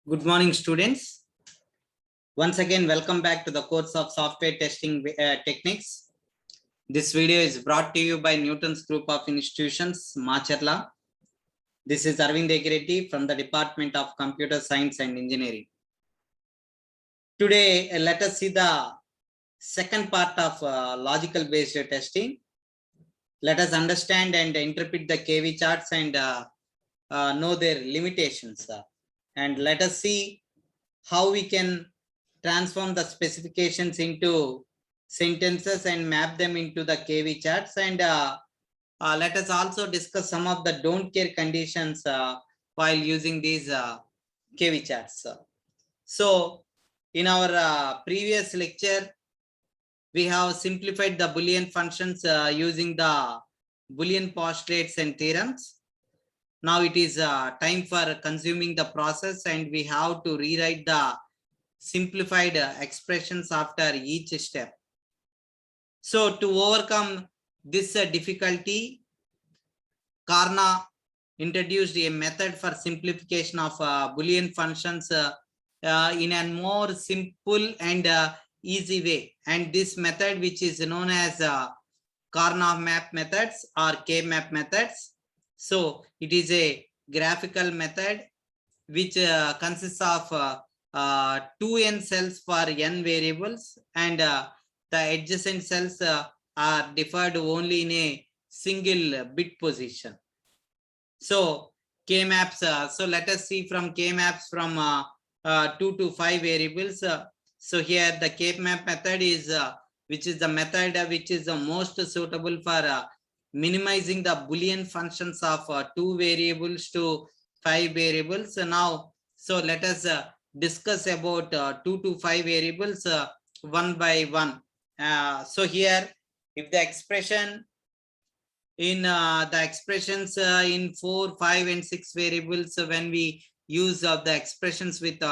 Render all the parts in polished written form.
Good morning, students. Once again, welcome back to the course of software testing techniques. This video is brought to you by Newton's Group of Institutions, Macherla. This is Aravind Yegireddy from the Department of Computer Science and Engineering. Today, let us see the second part of logical based testing. Let us understand and interpret the KV charts and know their limitations. And let us see how we can transform the specifications into sentences and map them into the KV charts. And let us also discuss some of the don't care conditions while using these KV charts. So in our previous lecture, we have simplified the Boolean functions using the Boolean postulates and theorems. Now it is time for consuming the process, and we have to rewrite the simplified expressions after each step. So to overcome this difficulty, Karna introduced a method for simplification of Boolean functions in a more simple and easy way. And this method, which is known as Karnaugh map methods or K-map methods. So it is a graphical method which consists of 2n cells for n variables, and the adjacent cells are defined only in a single bit position. So K-maps, so let us see from K-maps from 2 to 5 variables. So here the K-map method is, which is the method which is the most suitable for minimizing the Boolean functions of 2 variables to 5 variables. Now, so let us discuss about 2 to 5 variables one by one. So here, if the expression in the expressions in 4, 5, and 6 variables, when we use the expressions with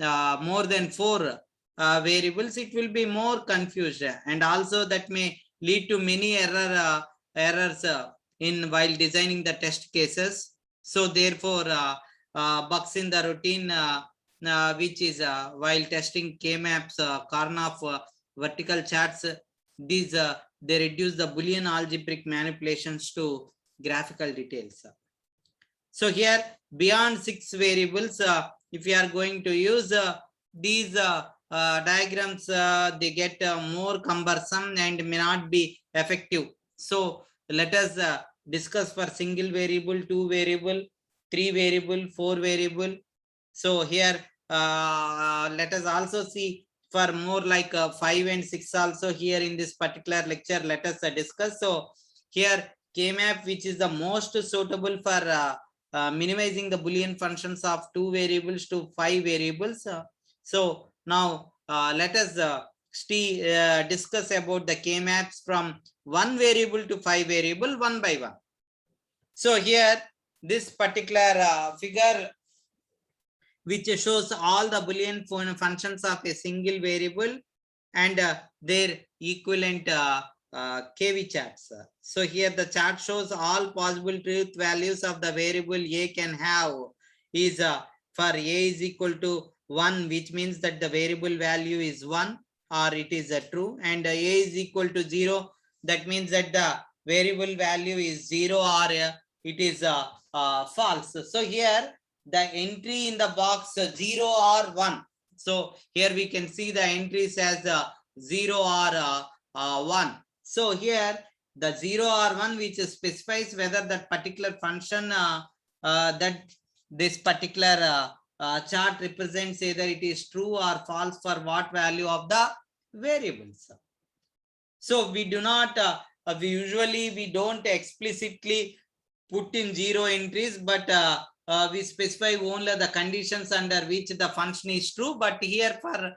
more than 4 variables, it will be more confused, and also that may lead to many errors in while designing the test cases. So therefore, bugs in the routine, which is while testing K-maps, Karnaugh vertical charts, these they reduce the Boolean algebraic manipulations to graphical details. So here, beyond 6 variables, if you are going to use these diagrams, they get more cumbersome and may not be effective. So let us discuss for single variable, 2 variable, 3 variable, 4 variable. So here, let us also see for more like 5 and 6 also here in this particular lecture. Let us discuss. So here K-map, which is the most suitable for minimizing the Boolean functions of 2 variables to 5 variables. So now let us discuss about the K-maps from 1 variable to 5 variable one by one. So here this particular figure, which shows all the Boolean functions of a single variable and their equivalent KV charts. So here the chart shows all possible truth values of the variable A can have is for A is equal to 1, which means that the variable value is 1 or it is true, and A is equal to 0, that means that the variable value is 0 or it is false. So here the entry in the box 0 or 1. So here we can see the entries as 0 or 1. So here the 0 or 1, which specifies whether that particular function that this particular chart represents, either it is true or false for what value of the variables. So we do not, we don't explicitly put in 0 entries, but we specify only the conditions under which the function is true. But here for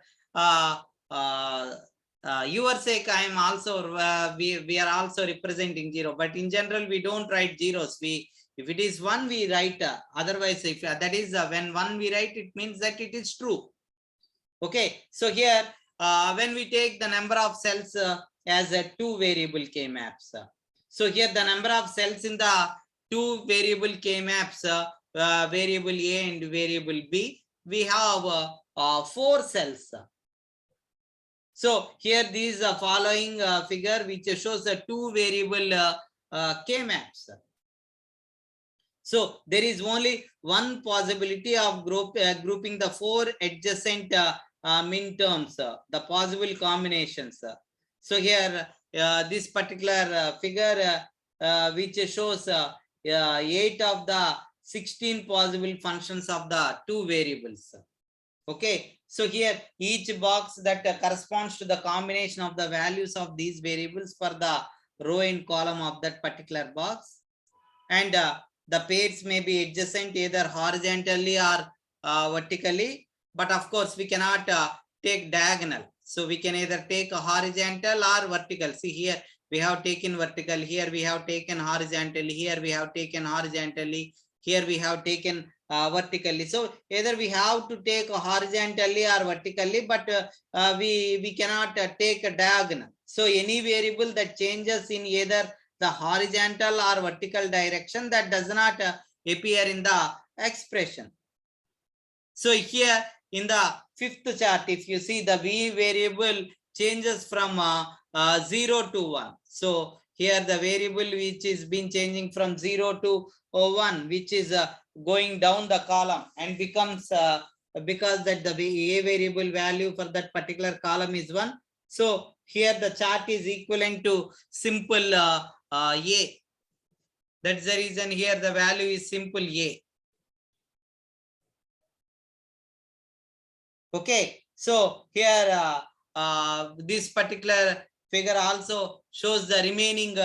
your sake, I am also we are also representing 0, but in general we don't write zeros. If it is 1, we write. Otherwise, if that is when 1 we write, it means that it is true. Okay, so here when we take the number of cells as a 2 variable K-maps, so here the number of cells in the 2 variable K-maps, variable A and variable B, we have 4 cells. So here these following figure which shows the 2 variable K-maps. So there is only one possibility of grouping the 4 adjacent min terms, the possible combinations. So here this particular figure which shows 8 of the 16 possible functions of the 2 variables. Okay, so here each box that corresponds to the combination of the values of these variables for the row and column of that particular box, and the pairs may be adjacent either horizontally or vertically, but of course we cannot take diagonal. So we can either take a horizontal or vertical. See here we have taken vertical, here we have taken horizontally, here we have taken horizontally, here we have taken vertically. So either we have to take horizontally or vertically, but we cannot take a diagonal. So any variable that changes in either the horizontal or vertical direction, that does not appear in the expression. So here in the 5th chart, if you see, the V variable changes from 0 to 1. So here the variable which is been changing from 0 to 1, which is going down the column and becomes because that the A variable value for that particular column is 1. So here the chart is equivalent to simple A. That's the reason here the value is simple A. Okay, so here this particular figure also shows the remaining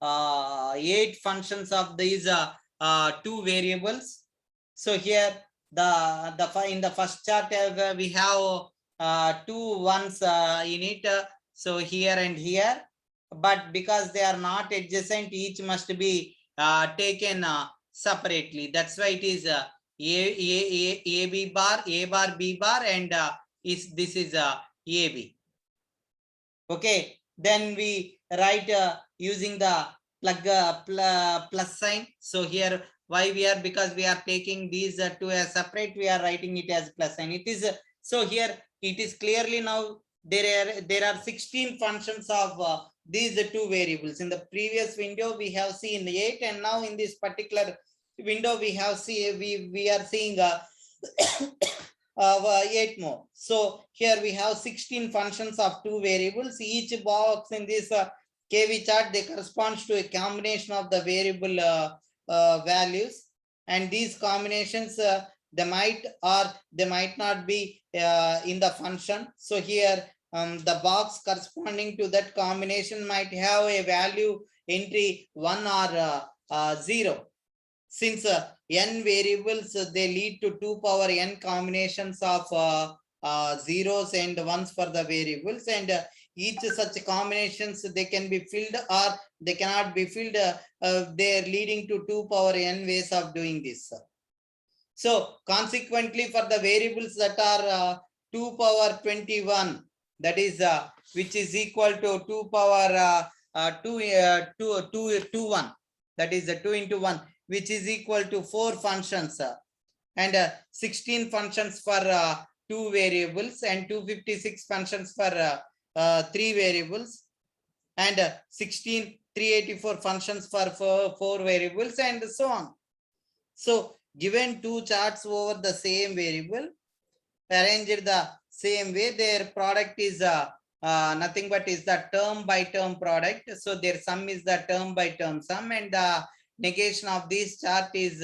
8 functions of these 2 variables. So here in the first chart we have 2 ones in it. So here and here, but because they are not adjacent, each must be taken separately. That's why it is A B bar, A bar, B bar, and this is AB. Okay, then we write using the plus sign. So here why we are, because we are taking these two as separate, we are writing it as plus sign. It is so here it is clearly now there are 16 functions of these 2 variables. In the previous window we have seen 8, and now in this particular window we have we are seeing 8 more. So here we have 16 functions of 2 variables. Each box in this KV chart, they correspond to a combination of the variable values, and these combinations they might or they might not be in the function. So here the box corresponding to that combination might have a value entry 1 or 0. Since n variables, they lead to 2 power n combinations of zeros and ones for the variables, and each such combinations, they can be filled or they cannot be filled. They are leading to 2 power n ways of doing this. So consequently, for the variables that are 2 power 21, that is which is equal to 2 power 1, that is 2 into 1, which is equal to 4 functions, and 16 functions for 2 variables, and 256 functions for 3 variables, and 384 functions for 4 variables, and so on. So given 2 charts over the same variable, arranged the same way, their product is nothing but is the term by term product. So their sum is the term by term sum, and the negation of this chart is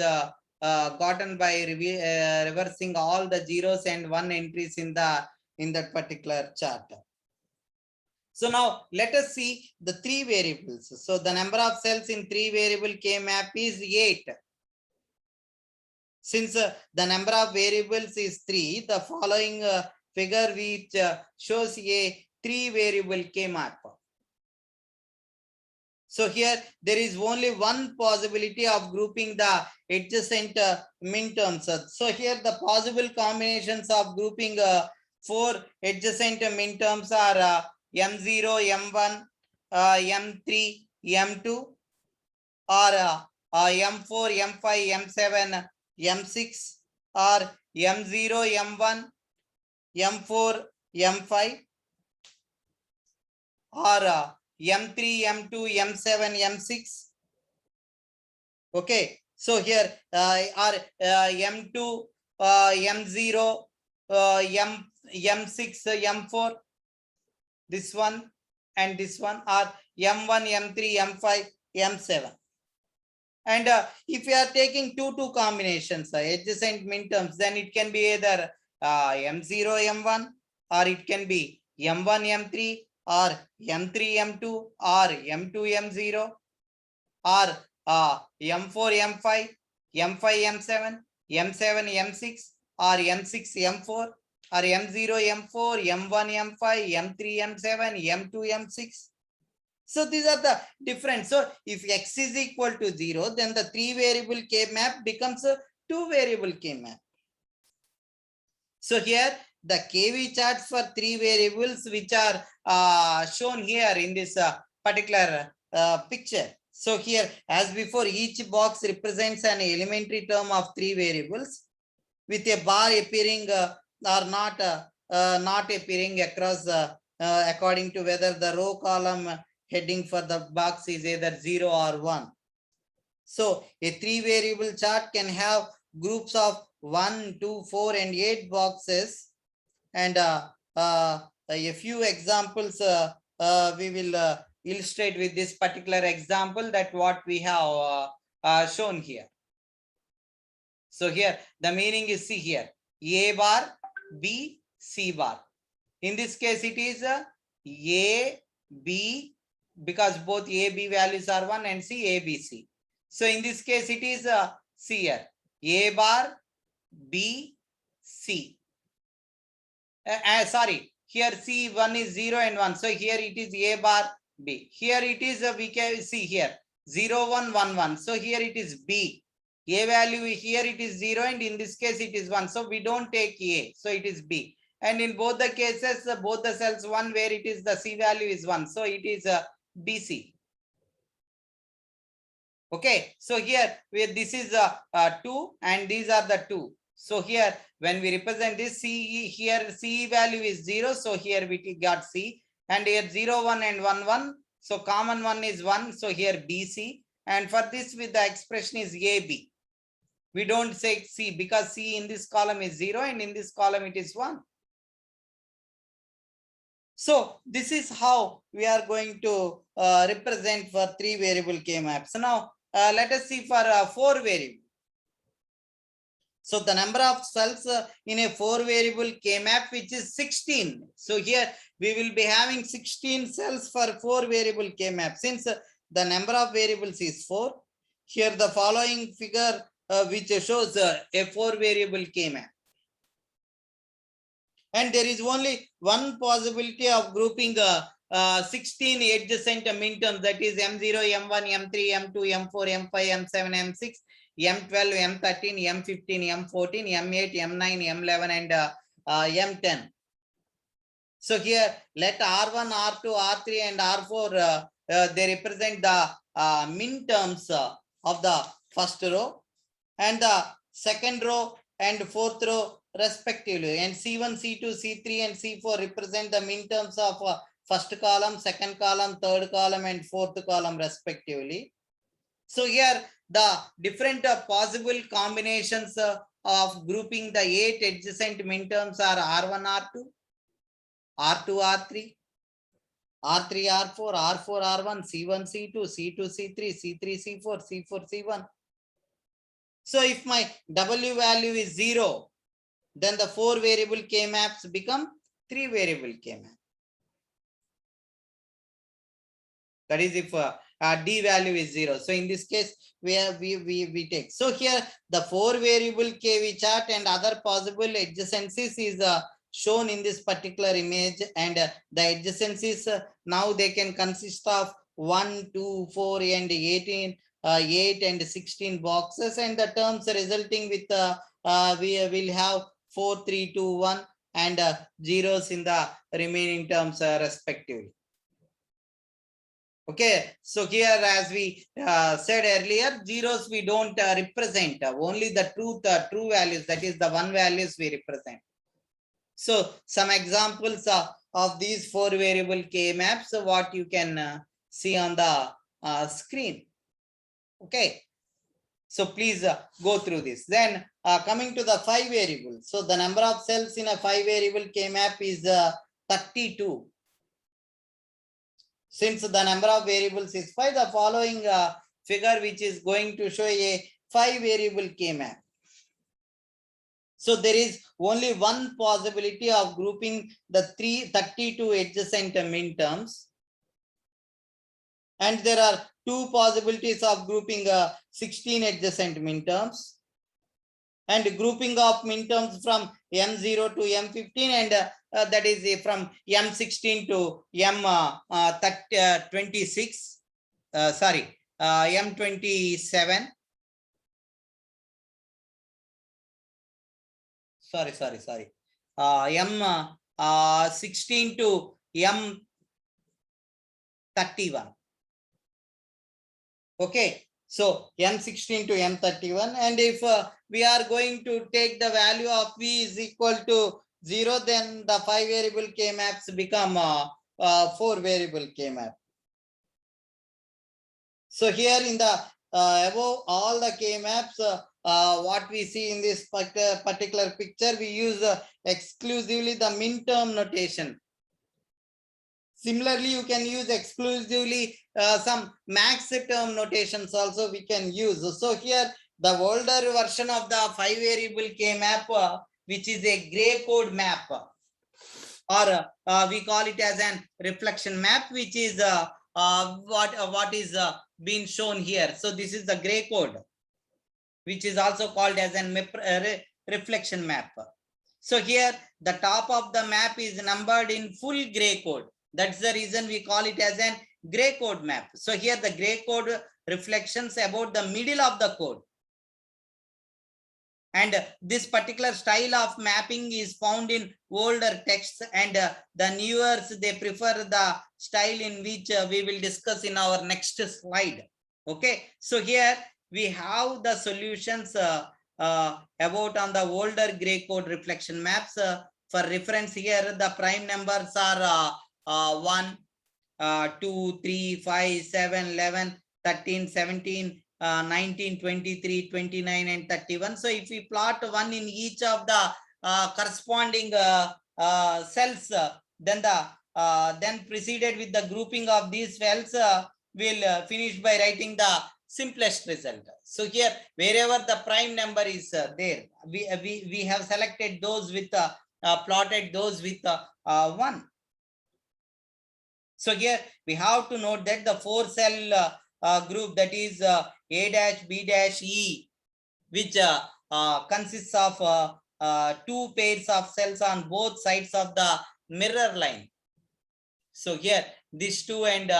gotten by reversing all the zeros and 1 entries in that particular chart. So now let us see the 3 variables. So the number of cells in 3 variable K map is 8. Since the number of variables is 3, the following figure which shows a 3 variable K map. So here there is only one possibility of grouping the adjacent min terms. So here the possible combinations of grouping 4 adjacent min terms are M0, M1, M3, M2, or M4, M5, M7, M6, or M0, M1, M4, M5, or M3, M2, M7, M6. Okay, so here are M2, M0, M6, M4, this one and this one are M1, M3, M5, M7. And if you are taking two combinations, adjacent minterms, then it can be either M0, M1, or it can be M1, M3, or M3, M2, or M2, M0, or M4, M5, M5, M7, M7, M6, or M6, M4, or M0, M4, M1, M5, M3, M7, M2, M6. So these are the different. So if X is equal to 0, then the 3 variable K map becomes a 2 variable K map. So here the KV charts for 3 variables which are shown here in this particular picture. So here, as before, each box represents an elementary term of 3 variables with a bar appearing or not appearing across according to whether the row column heading for the box is either 0 or 1. So a 3 variable chart can have groups of 1, 2, 4, and 8 boxes. And a few examples we will illustrate with this particular example that what we have shown here. So here the meaning is, see here, A bar, B, C bar. In this case it is A, B, because both A, B values are 1, and C, A, B, C. So in this case it is C here, A bar, B, C. Sorry, here C1 is 0 and 1. So here it is A bar, B. Here it is, we can see here 0, 1, 1, 1. So here it is B. A value here it is 0, and in this case it is 1. So we don't take A. So it is B. And in both the cases, both the cells, one where it is the C value is 1. So it is BC. Okay. So here this is 2 and these are the 2. So here when we represent this C, here C value is 0. So here we got C, and here 0, 1 and 1, 1. So common one is 1. So here BC. And for this with the expression is AB. We don't say C because C in this column is 0 and in this column it is 1. So this is how we are going to represent for 3 variable K maps. So now let us see for 4 variable. So the number of cells in a 4 variable K map, which is 16. So here we will be having 16 cells for 4 variable K map. Since the number of variables is 4, here the following figure which shows a 4 variable K map. And there is only one possibility of grouping 16 adjacent minterms, that is M0, M1, M3, M2, M4, M5, M7, M6, M12, M13, M15, M14, M8, M9, M11, and M10. So here let R1, R2, R3, and R4 they represent the minterms of the first row and the second row and fourth row respectively, and C1, C2, C3, and C4 represent the minterms of first column, second column, third column, and fourth column respectively. So here the different possible combinations of grouping the 8 adjacent minterms are R1, R2, R2, R3, R3, R4, R4, R1, C1, C2, C2, C3, C3, C4, C4, C1. So if my W value is 0, then the 4 variable K maps become 3 variable K map. That is if D value is 0. So in this case, we take. So here the 4 variable KV chart and other possible adjacencies is shown in this particular image, and the adjacencies now they can consist of 1, 2, 4, and 18, 8 and 16 boxes, and the terms resulting with we will have 4, 3, 2, 1 and zeros in the remaining terms respectively. Okay, so here as we said earlier, zeros we don't represent, only the true values, that is the one values we represent. So some examples of these 4 variable K maps, what you can see on the screen. Okay, so please go through this. Then coming to the 5 variables. So the number of cells in a 5 variable K map is 32. Since the number of variables is 5, the following figure which is going to show a 5 variable K map. So there is only one possibility of grouping the 32 adjacent minterms. And there are 2 possibilities of grouping 16 adjacent minterms. And grouping of minterms from M0 to M15, and that is from M16 to M26. Sorry, M27. Sorry. M16 to M31. Okay, so M16 to M31, and if we are going to take the value of V is equal to 0, then the 5 variable K maps become 4 variable K map. So here in the above all the K maps, what we see in this particular picture, we use exclusively the minterm notation. Similarly, you can use exclusively some max term notations also we can use. So here the older version of the 5 variable K map, which is a gray code map, or we call it as an reflection map, which is what is being shown here. So this is the gray code, which is also called as an reflection map. So here the top of the map is numbered in full gray code. That's the reason we call it as an gray code map. So here the gray code reflections about the middle of the code. And this particular style of mapping is found in older texts, and the newers, they prefer the style in which we will discuss in our next slide. Okay, so here we have the solutions about on the older gray code reflection maps. For reference here, the prime numbers are 1, 2, 3, 5, 7, 11, 13, 17, 19, 23, 29, and 31. So if we plot 1 in each of the corresponding cells, then proceeded with the grouping of these cells, we'll finish by writing the simplest result. So here, wherever the prime number is there, we have selected those with plotted those with 1. So here we have to note that the 4 cell group, that is A dash, B dash, E, which consists of 2 pairs of cells on both sides of the mirror line. So here these 2 and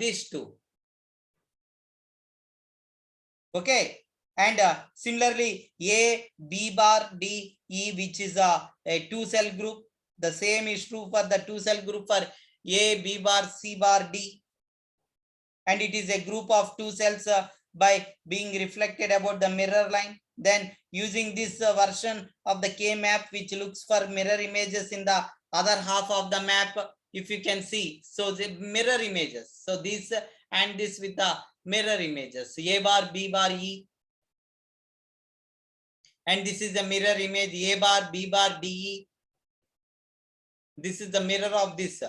these 2. Okay, and similarly A, B bar, D, E, which is a 2 cell group. The same is true for the 2 cell group for A, B bar, C bar, D. And it is a group of 2 cells by being reflected about the mirror line. Then using this version of the K map, which looks for mirror images in the other half of the map, if you can see. So the mirror images. So this and this with the mirror images. A bar, B bar, E. And this is the mirror image A bar, B bar, D, E. This is the mirror of this.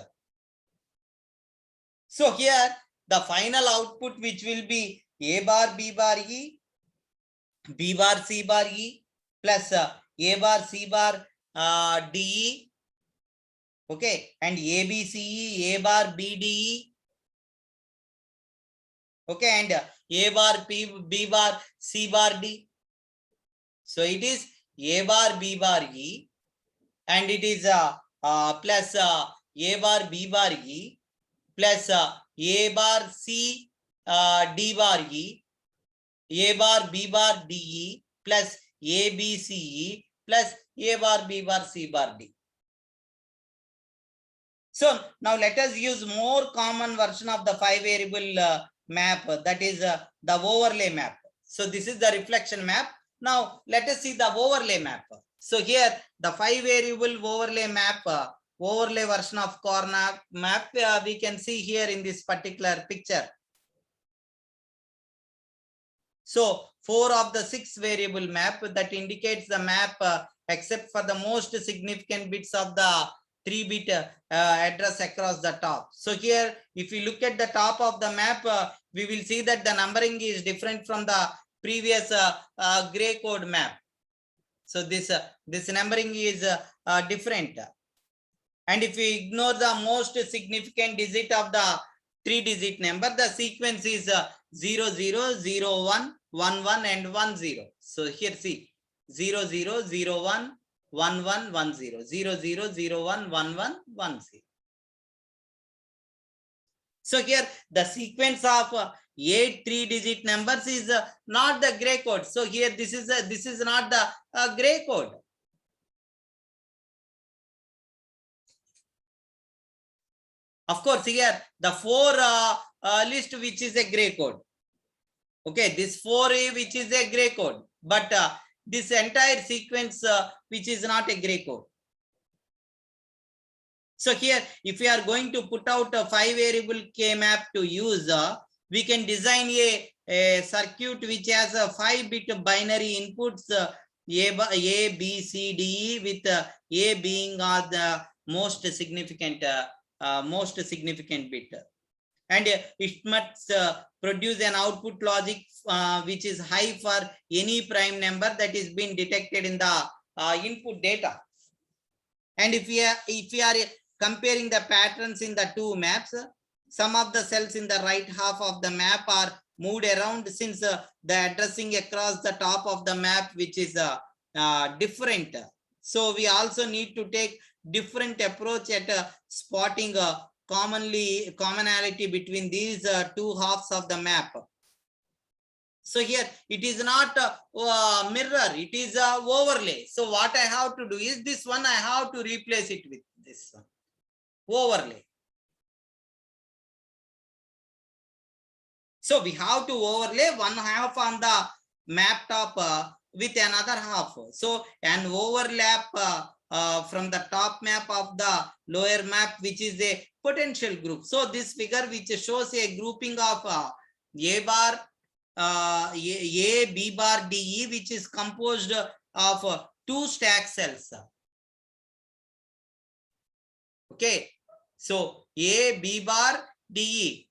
So here the final output, which will be A bar, B bar, E, B bar, C bar, E, plus A bar, C bar, D, E. Okay, and A, B, C, E, A bar, B, D, E. Okay, and A bar, B bar, C bar, D. So it is A bar, B bar, E, and it is plus A bar, B bar, E, plus A bar, C, D bar, E, A bar, B bar, D, E, plus A, B, C, E, plus A bar, B bar, C bar, D. So now let us use more common version of the 5-variable map, that is the overlay map. So this is the reflection map. Now let us see the overlay map. So here the 5-variable overlay map, overlay version of core map, we can see here in this particular picture. So 4 of the 6 variable map that indicates the map except for the most significant bits of the 3-bit address across the top. So here, if you look at the top of the map, we will see that the numbering is different from the previous gray code map. So this numbering is different. And if we ignore the most significant digit of the 3-digit number, the sequence is 0, 0, 0, 1, 1, 1, and 1, 0. So here see 0, 0, 0, 1, 1, 1, 1, 0, 0, 0, 0, 1, 1, 1, 1, 0. So here the sequence of 8 3-digit numbers is not the gray code. So here this is not the gray code. Of course, here the 4 list which is a gray code. Okay, this 4A which is a gray code, but this entire sequence which is not a gray code. So here, if we are going to put out a 5-variable K map to use, we can design a circuit which has a 5-bit binary inputs, A, B, C, D, E, with A being the most significant bit. And it must produce an output logic which is high for any prime number that is being detected in the input data. And if we are comparing the patterns in the two maps, some of the cells in the right half of the map are moved around, since the addressing across the top of the map which is different. So we also need to take different approach at spotting commonality between these two halves of the map. So here it is not a mirror, it is a overlay. So what I have to do is this one, I have to replace it with this one, overlay. So we have to overlay one half on the map top with another half. So an overlap from the top map of the lower map, which is a potential group. So this figure which shows a grouping of A bar, A, B bar, D, E, which is composed of 2 stack cells. Okay, so A, B bar, D, E,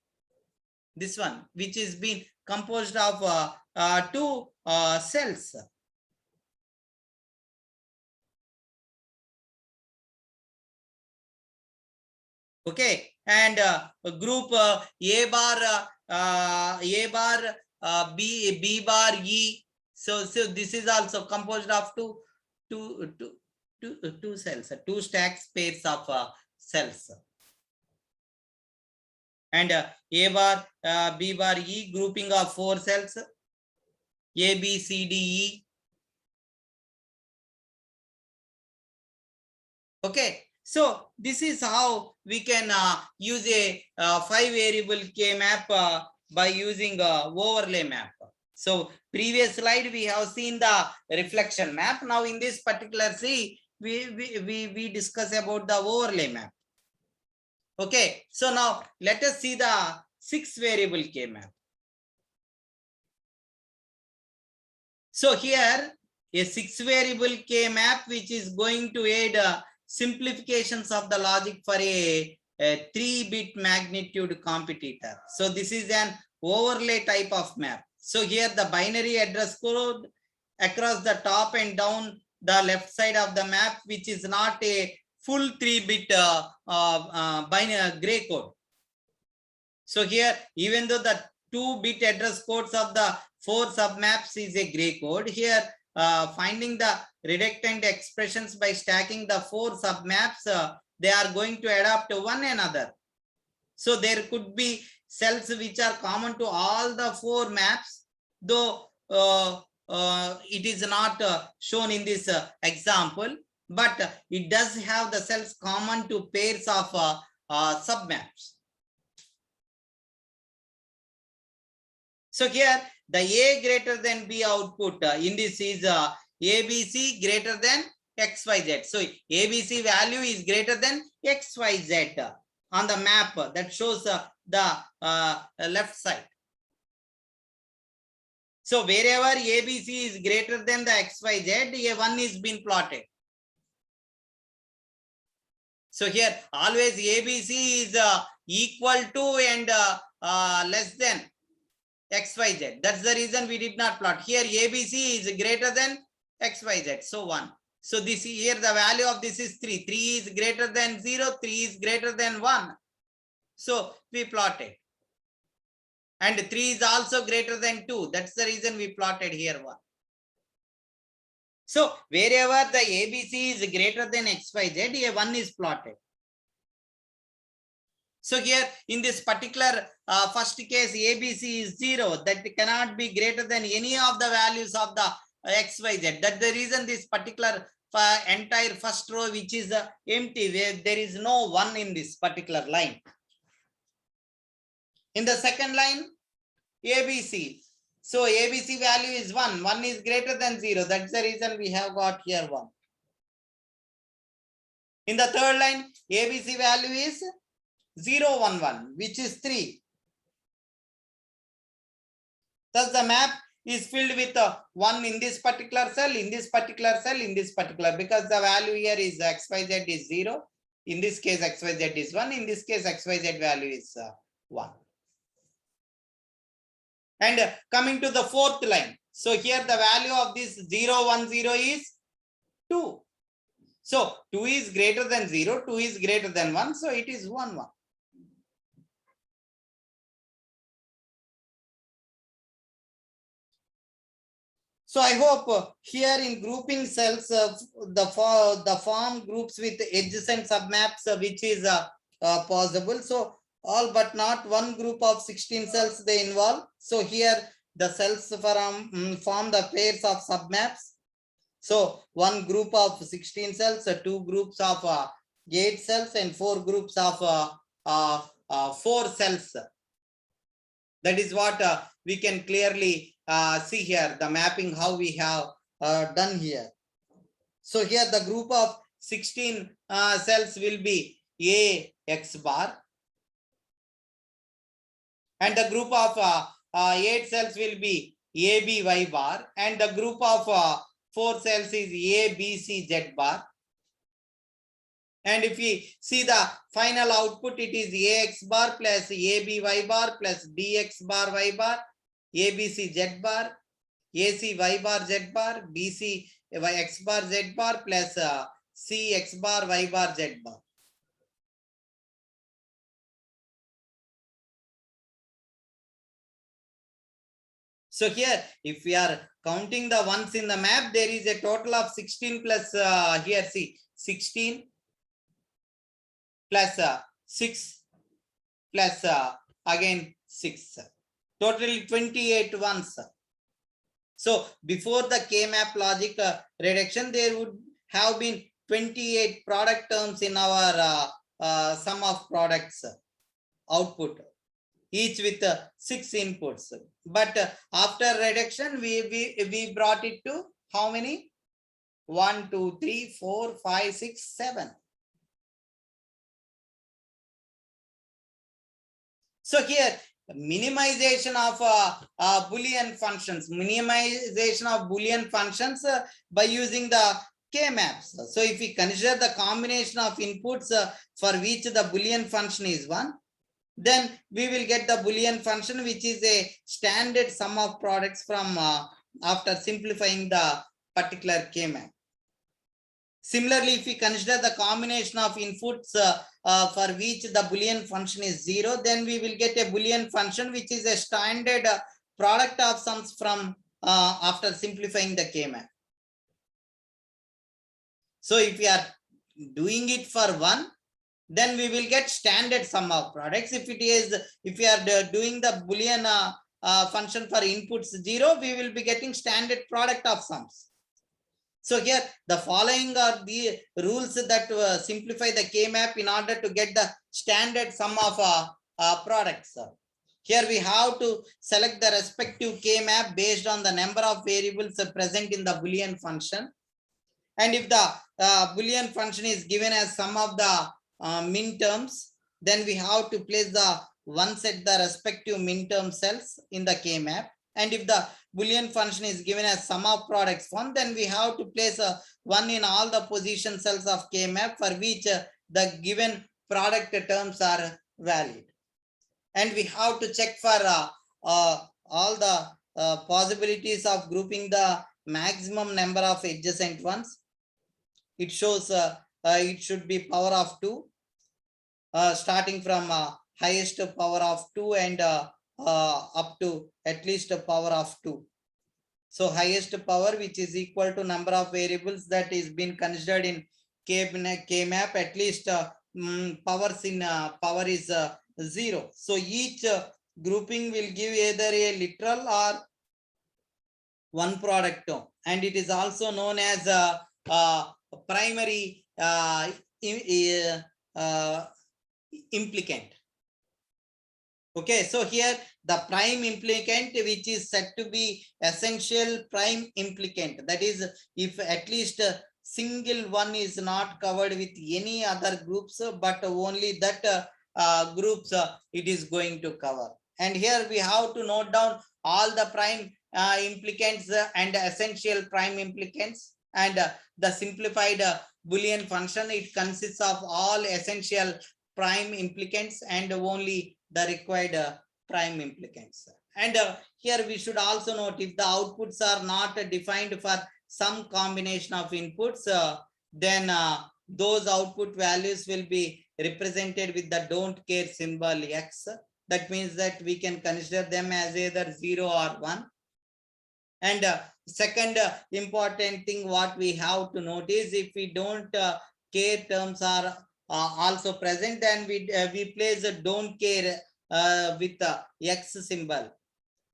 this one, which is being composed of 2 cells. Okay, and group A bar, B bar, E. So this is also composed of two cells, 2 stack pairs of cells. And A bar, B bar, E, grouping of 4 cells, A, B, C, D, E. Okay, so this is how we can use a 5-variable K map by using overlay map. So previous slide we have seen the reflection map. Now in this particular we discuss about the overlay map. Okay, so now let us see the 6-variable K map. So here a 6-variable K map which is going to aid simplifications of the logic for a 3-bit magnitude competitor. So this is an overlay type of map. So here the binary address code across the top and down the left side of the map, which is not a full 3-bit binary gray code. So here, even though the 2-bit address codes of the 4 submaps is a gray code, here finding the reductant expressions by stacking the 4 submaps, they are going to adapt to one another. So there could be cells which are common to all the 4 maps, though it is not shown in this example, but it does have the cells common to pairs of submaps. So here the A greater than B output in this is ABC greater than XYZ. So ABC value is greater than XYZ on the map that shows the left side. So wherever ABC is greater than the XYZ, A1 is being plotted. So here always ABC is equal to and less than XYZ. That's the reason we did not plot. Here ABC is greater than XYZ. So 1. So this here the value of this is 3. 3 is greater than 0. 3 is greater than 1. So we plotted. And 3 is also greater than 2. That's the reason we plotted here 1. So wherever the ABC is greater than XYZ, A1 is plotted. So here in this particular first case, ABC is 0. That cannot be greater than any of the values of the XYZ. That's the reason this particular entire first row, which is empty, where there is no 1 in this particular line. In the second line, ABC. So ABC value is 1. 1 is greater than 0. That's the reason we have got here 1. In the third line, ABC value is 0, 1, 1, which is 3. Thus the map is filled with 1 in this particular cell, in this particular cell, in this particular, because the value here is XYZ is 0. In this case, XYZ is 1. In this case, XYZ value is 1. And coming to the fourth line. So here the value of this 0, 1, 0 is 2. So 2 is greater than 0, 2 is greater than 1. So it is 1, 1. So I hope here in grouping cells, the form groups with adjacent submaps, which is possible. So all but not one group of 16 cells they involve. So here the cells form the pairs of submaps. So one group of 16 cells, 2 groups of 8 cells, and 4 groups of 4 cells. That is what we can clearly see here, the mapping how we have done here. So here the group of 16 cells will be A X bar. And the group of 8 cells will be A B Y bar. And the group of 4 cells is A B C Z bar. And if we see the final output, it is AX bar plus ABY bar plus DX bar Y bar, ABC Z bar, AC Y bar Z bar, BC X bar Z bar plus CX bar Y bar Z bar. So here, if we are counting the ones in the map, there is a total of 16 plus here, see, 16 plus 6 plus again 6. Totally 28 ones. So before the K-map logic reduction, there would have been 28 product terms in our sum of products output, each with 6 inputs. But after reduction, we brought it to how many? 1, 2, 3, 4, 5, 6, 7. So here, minimization of Boolean functions, by using the K-maps. So if we consider the combination of inputs for which the Boolean function is 1, then we will get the Boolean function, which is a standard sum of products from after simplifying the particular K-map. Similarly, if we consider the combination of inputs for which the Boolean function is 0, then we will get a Boolean function, which is a standard product of sums from after simplifying the K-map. So if we are doing it for 1, then we will get standard sum of products. If we are doing the Boolean function for inputs 0, we will be getting standard product of sums. So here the following are the rules that simplify the K-map in order to get the standard sum of products. Here we have to select the respective K-map based on the number of variables present in the Boolean function. And if the Boolean function is given as sum of the min terms, then we have to place the ones at the respective min term cells in the K-map. And if the Boolean function is given as sum of products one, then we have to place a one in all the position cells of K-map for which the given product terms are valid. And we have to check for all the possibilities of grouping the maximum number of adjacent ones. It shows it should be power of 2, starting from highest power of 2 and up to at least a power of 2. So highest power, which is equal to number of variables that is being considered in K-map, at least powers in power is 0. So each grouping will give either a literal or one product term, and it is also known as a primary implicant. Okay, so here the prime implicant, which is said to be essential prime implicant, that is if at least a single one is not covered with any other groups, but only that groups it is going to cover. And here we have to note down all the prime implicants and essential prime implicants. And the simplified Boolean function, it consists of all essential prime implicants and only the required prime implicants. And here we should also note, if the outputs are not defined for some combination of inputs, then those output values will be represented with the don't care symbol X. That means that we can consider them as either 0 or 1. And second important thing what we have to notice, if we don't care terms are also present, then we place a don't care with the X symbol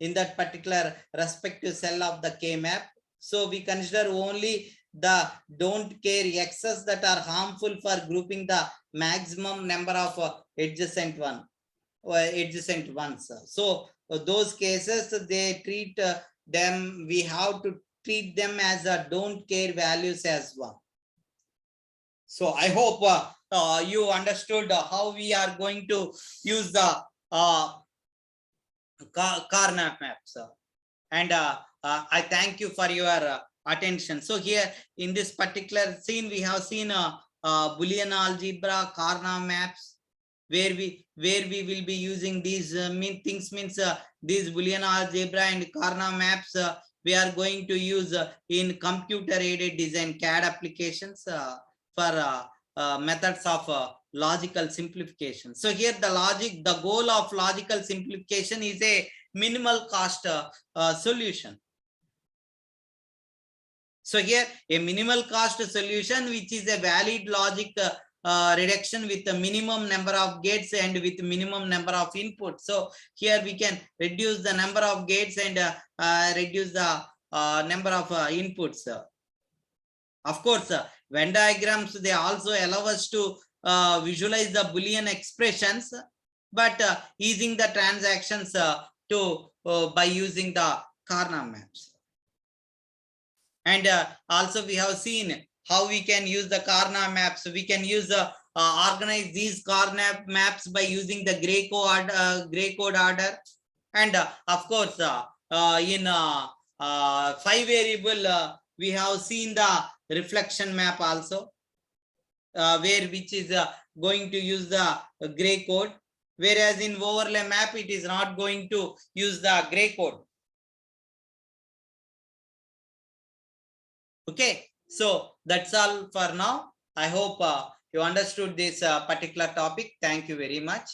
in that particular respective cell of the K-map. So we consider only the don't care X's that are harmful for grouping the maximum number of adjacent ones. So those cases, they treat them, we have to treat them as a don't care values as 1. So I hope you understood how we are going to use the Karnaugh maps. And I thank you for your attention. So here in this particular scene, we have seen Boolean algebra, Karnaugh maps, where we will be using these things, means these Boolean algebra and Karnaugh maps we are going to use in computer aided design CAD applications for methods of logical simplification. So here the goal of logical simplification is a minimal cost solution. So here a minimal cost solution, which is a valid logic reduction with the minimum number of gates and with minimum number of inputs. So here we can reduce the number of gates and reduce the number of inputs. Of course, Venn diagrams, they also allow us to visualize the Boolean expressions, but easing the transactions by using the Karnaugh maps. And also we have seen how we can use the Karnaugh maps. We can use organize these Karnaugh maps by using the gray code order. And of course, in 5 variable, we have seen the reflection map also, which is going to use the gray code, whereas in overlay map it is not going to use the gray code. Okay, so that's all for now. I hope you understood this particular topic. Thank you very much.